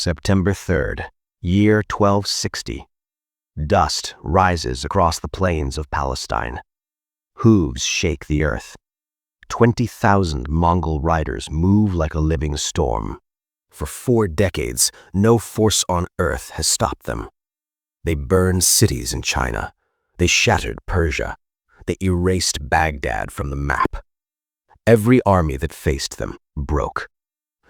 September 3rd, year 1260. Dust rises across the plains of Palestine. Hooves shake the earth. 20,000 Mongol riders move like a living storm. For 4 decades, no force on earth has stopped them. They burned cities in China. They shattered Persia. They erased Baghdad from the map. Every army that faced them broke.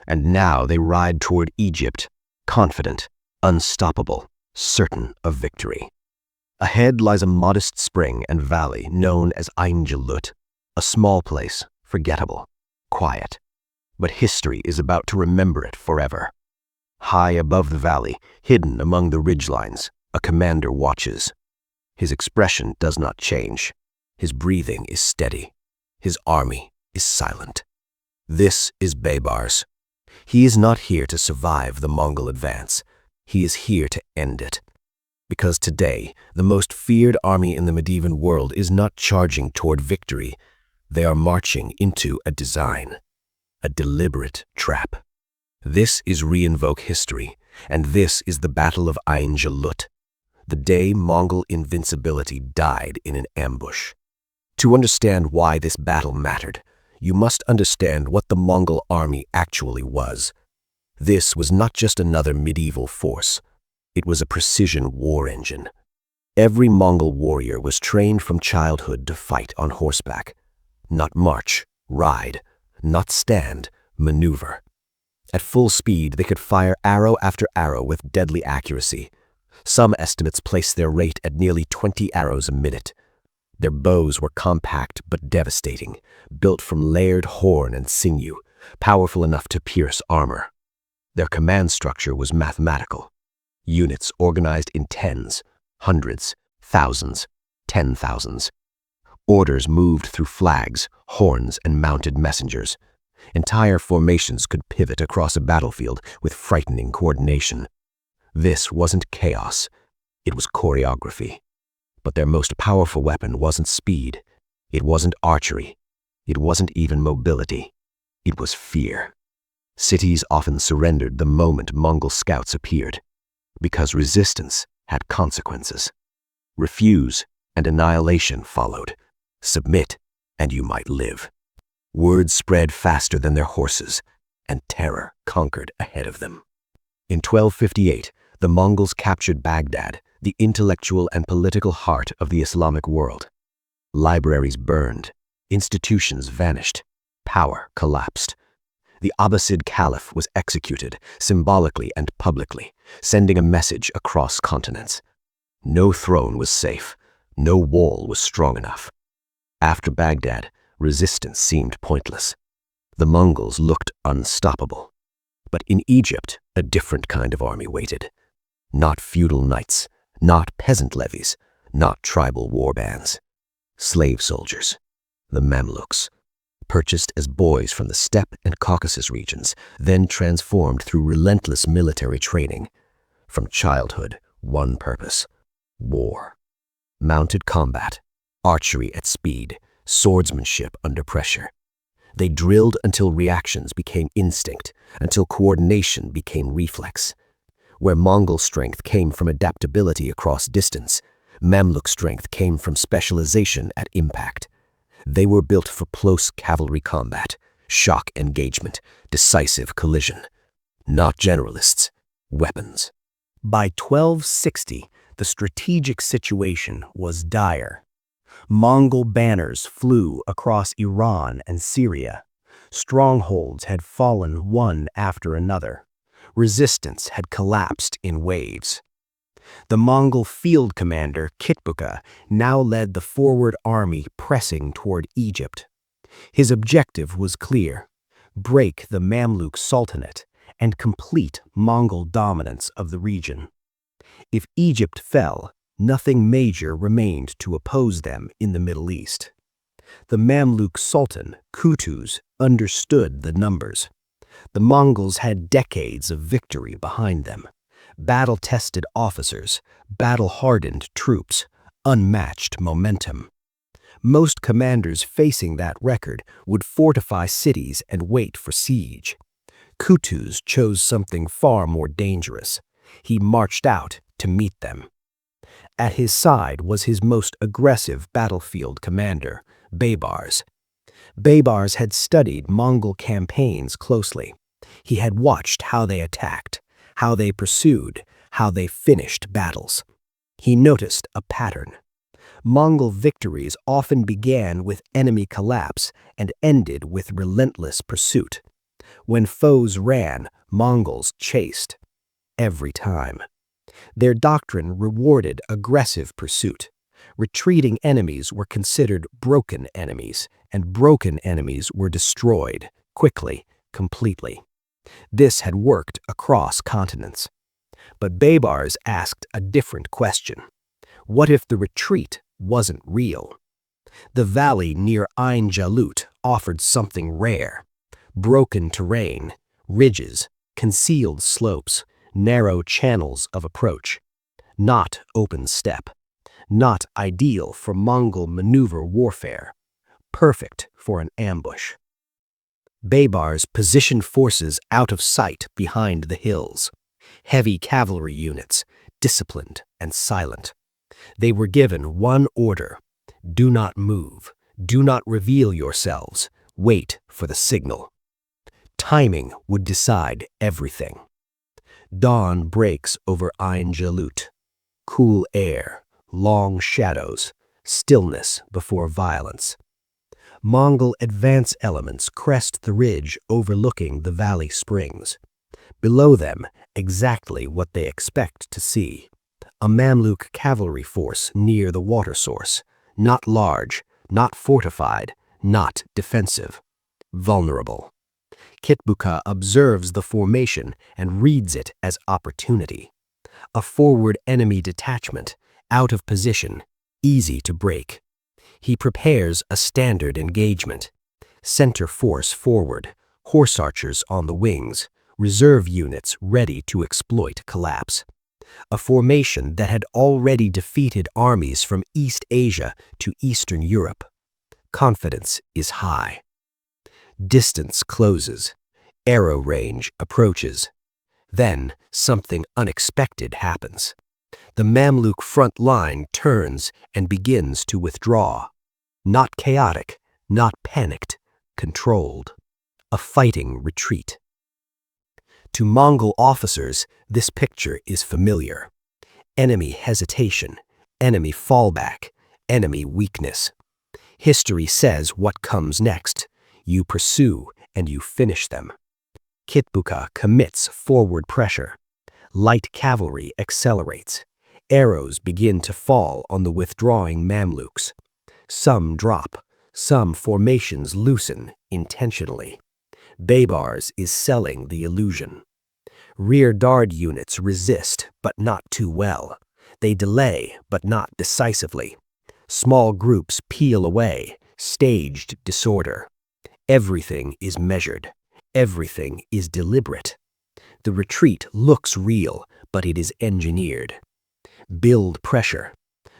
And now they ride toward Egypt, confident, unstoppable, certain of victory. Ahead lies a modest spring and valley known as Ain Jalut, a small place, forgettable, quiet. But history is about to remember it forever. High above the valley, hidden among the ridgelines, a commander watches. His expression does not change. His breathing is steady. His army is silent. This is Baybars. He is not here to survive the Mongol advance. He is here to end it. Because today, the most feared army in the medieval world is not charging toward victory. They are marching into a design, a deliberate trap. This is Reinvoke History, and this is the Battle of Ain Jalut, the day Mongol invincibility died in an ambush. To understand why this battle mattered, you must understand what the Mongol army actually was. This was not just another medieval force. It was a precision war engine. Every Mongol warrior was trained from childhood to fight on horseback. Not march, ride, not stand, maneuver. At full speed, they could fire arrow after arrow with deadly accuracy. Some estimates place their rate at nearly 20 arrows a minute. Their bows were compact but devastating, built from layered horn and sinew, powerful enough to pierce armor. Their command structure was mathematical. Units organized in tens, hundreds, thousands, 10,000s. Orders moved through flags, horns, and mounted messengers. Entire formations could pivot across a battlefield with frightening coordination. This wasn't chaos. It was choreography. But their most powerful weapon wasn't speed. It wasn't archery. It wasn't even mobility. It was fear. Cities often surrendered the moment Mongol scouts appeared, because resistance had consequences. Refuse, and annihilation followed. Submit, and you might live. Word spread faster than their horses, and terror conquered ahead of them. In 1258, the Mongols captured Baghdad, the intellectual and political heart of the Islamic world. Libraries burned, institutions vanished, power collapsed. The Abbasid Caliph was executed, symbolically and publicly, sending a message across continents. No throne was safe, no wall was strong enough. After Baghdad, resistance seemed pointless. The Mongols looked unstoppable. But in Egypt, a different kind of army waited. Not feudal knights, not peasant levies, not tribal war bands. Slave soldiers, the Mamluks, purchased as boys from the steppe and Caucasus regions, then transformed through relentless military training. From childhood, one purpose: war. Mounted combat, archery at speed, swordsmanship under pressure. They drilled until reactions became instinct, until coordination became reflex. Where Mongol strength came from adaptability across distance, Mamluk strength came from specialization at impact. They were built for close cavalry combat, shock engagement, decisive collision. Not generalists, weapons. By 1260, the strategic situation was dire. Mongol banners flew across Iran and Syria. Strongholds had fallen one after another. Resistance had collapsed in waves. The Mongol field commander, Kitbuka, now led the forward army pressing toward Egypt. His objective was clear: break the Mamluk Sultanate and complete Mongol dominance of the region. If Egypt fell, nothing major remained to oppose them in the Middle East. The Mamluk Sultan Qutuz understood the numbers. The Mongols had decades of victory behind them. Battle-tested officers, battle-hardened troops, unmatched momentum. Most commanders facing that record would fortify cities and wait for siege. Qutuz chose something far more dangerous. He marched out to meet them. At his side was his most aggressive battlefield commander, Baybars. Baybars had studied Mongol campaigns closely. He had watched how they attacked, how they pursued, how they finished battles. He noticed a pattern. Mongol victories often began with enemy collapse and ended with relentless pursuit. When foes ran, Mongols chased. Every time. Their doctrine rewarded aggressive pursuit. Retreating enemies were considered broken enemies, and broken enemies were destroyed, quickly, completely. This had worked across continents. But Baybars asked a different question. What if the retreat wasn't real? The valley near Ain Jalut offered something rare. Broken terrain, ridges, concealed slopes, narrow channels of approach. Not open steppe. Not ideal for Mongol maneuver warfare. Perfect for an ambush. Baybars positioned forces out of sight behind the hills. Heavy cavalry units, disciplined and silent. They were given one order. Do not move. Do not reveal yourselves. Wait for the signal. Timing would decide everything. Dawn breaks over Ain Jalut. Cool air, long shadows, stillness before violence. Mongol advance elements crest the ridge overlooking the valley springs. Below them, exactly what they expect to see. A Mamluk cavalry force near the water source. Not large, not fortified, not defensive. Vulnerable. Kitbuka observes the formation and reads it as opportunity. A forward enemy detachment, out of position, easy to break. He prepares a standard engagement. Center force forward, horse archers on the wings, reserve units ready to exploit collapse. A formation that had already defeated armies from East Asia to Eastern Europe. Confidence is high. Distance closes. Arrow range approaches. Then something unexpected happens. The Mamluk front line turns and begins to withdraw. Not chaotic, not panicked, controlled. A fighting retreat. To Mongol officers, this picture is familiar. Enemy hesitation, enemy fallback, enemy weakness. History says what comes next. You pursue and you finish them. Kitbuka commits forward pressure. Light cavalry accelerates. Arrows begin to fall on the withdrawing Mamluks. Some drop. Some formations loosen intentionally. Baybars is selling the illusion. Rear guard units resist, but not too well. They delay, but not decisively. Small groups peel away, staged disorder. Everything is measured. Everything is deliberate. The retreat looks real, but it is engineered. Build pressure.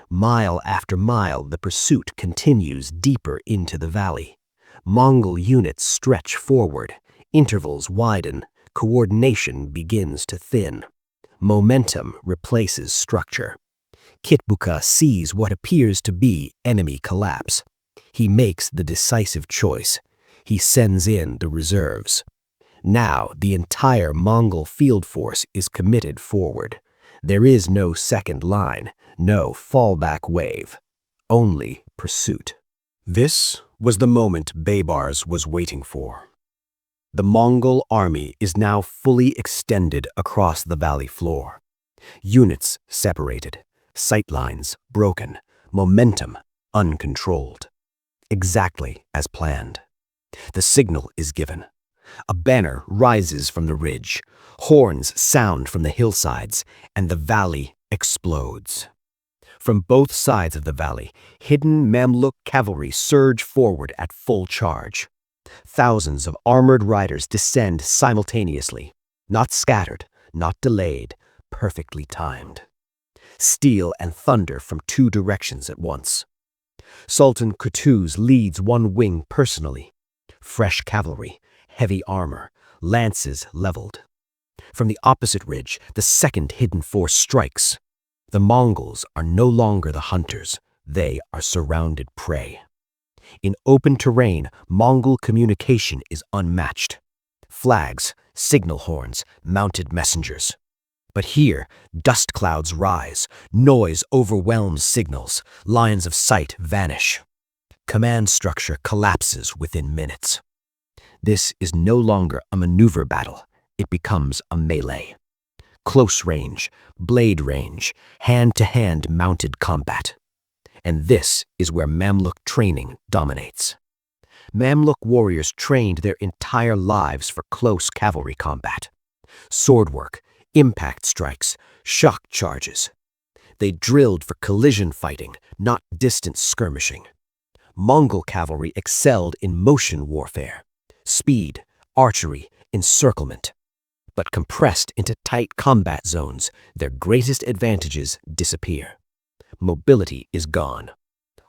Mile after mile, the pursuit continues deeper into the valley. Mongol units stretch forward. Intervals widen. Coordination begins to thin. Momentum replaces structure. Kitbuka sees what appears to be enemy collapse. He makes the decisive choice. He sends in the reserves. Now the entire Mongol field force is committed forward. There is no second line, no fallback wave, only pursuit. This was the moment Baybars was waiting for. The Mongol army is now fully extended across the valley floor. Units separated, sightlines broken, momentum uncontrolled. Exactly as planned. The signal is given. A banner rises from the ridge, horns sound from the hillsides, and the valley explodes. From both sides of the valley, hidden Mamluk cavalry surge forward at full charge. Thousands of armored riders descend simultaneously, not scattered, not delayed, perfectly timed. Steel and thunder from two directions at once. Sultan Qutuz leads one wing personally. Fresh cavalry, heavy armor, lances leveled. From the opposite ridge, the second hidden force strikes. The Mongols are no longer the hunters, they are surrounded prey. In open terrain, Mongol communication is unmatched. Flags, signal horns, mounted messengers. But here, dust clouds rise, noise overwhelms signals, lines of sight vanish. Command structure collapses within minutes. This is no longer a maneuver battle, it becomes a melee. Close range, blade range, hand-to-hand mounted combat. And this is where Mamluk training dominates. Mamluk warriors trained their entire lives for close cavalry combat. Sword work, impact strikes, shock charges. They drilled for collision fighting, not distant skirmishing. Mongol cavalry excelled in motion warfare, speed, archery, encirclement. But compressed into tight combat zones, their greatest advantages disappear. Mobility is gone.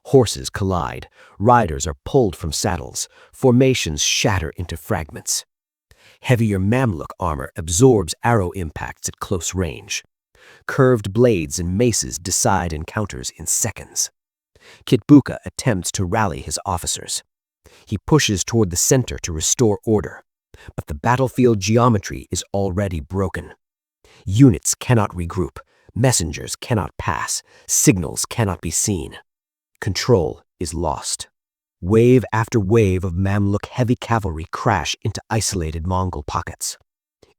Horses collide, riders are pulled from saddles, formations shatter into fragments. Heavier Mamluk armor absorbs arrow impacts at close range. Curved blades and maces decide encounters in seconds. Kitbuka attempts to rally his officers. He pushes toward the center to restore order, but the battlefield geometry is already broken. Units cannot regroup, messengers cannot pass, signals cannot be seen. Control is lost. Wave after wave of Mamluk heavy cavalry crash into isolated Mongol pockets.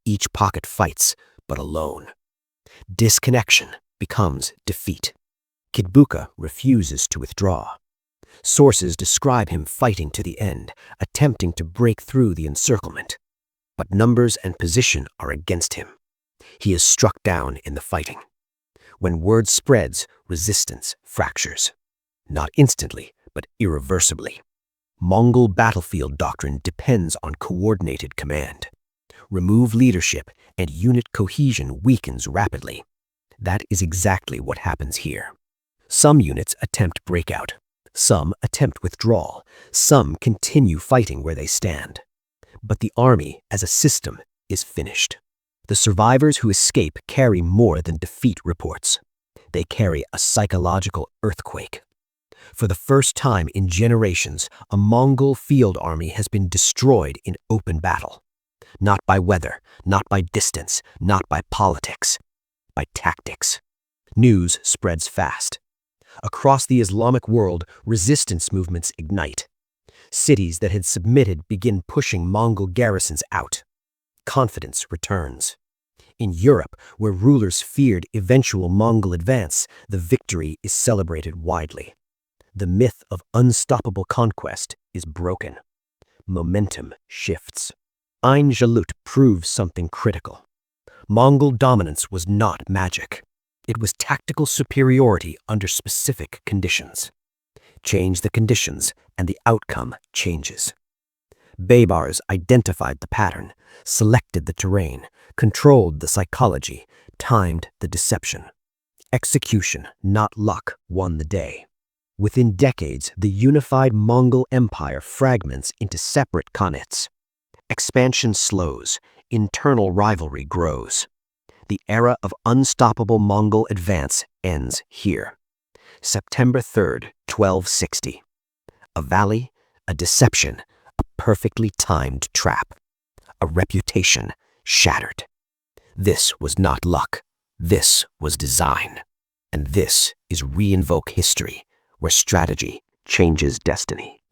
Each pocket fights, but alone. Disconnection becomes defeat. Kitbuka refuses to withdraw. Sources describe him fighting to the end, attempting to break through the encirclement. But numbers and position are against him. He is struck down in the fighting. When word spreads, resistance fractures. Not instantly, but irreversibly. Mongol battlefield doctrine depends on coordinated command. Remove leadership, and unit cohesion weakens rapidly. That is exactly what happens here. Some units attempt breakout. Some attempt withdrawal. Some continue fighting where they stand. But the army, as a system, is finished. The survivors who escape carry more than defeat reports. They carry a psychological earthquake. For the first time in generations, a Mongol field army has been destroyed in open battle. Not by weather, not by distance, not by politics, by tactics. News spreads fast. Across the Islamic world, resistance movements ignite. Cities that had submitted begin pushing Mongol garrisons out. Confidence returns. In Europe, where rulers feared eventual Mongol advance, the victory is celebrated widely. The myth of unstoppable conquest is broken. Momentum shifts. Ain Jalut proves something critical. Mongol dominance was not magic. It was tactical superiority under specific conditions. Change the conditions, and the outcome changes. Baybars identified the pattern, selected the terrain, controlled the psychology, timed the deception. Execution, not luck, won the day. Within decades, the unified Mongol Empire fragments into separate khanates. Expansion slows, internal rivalry grows. The era of unstoppable Mongol advance ends here. September 3rd, 1260. A valley, a deception, a perfectly timed trap. A reputation shattered. This was not luck. This was design. And this is Reinvoke History, where strategy changes destiny.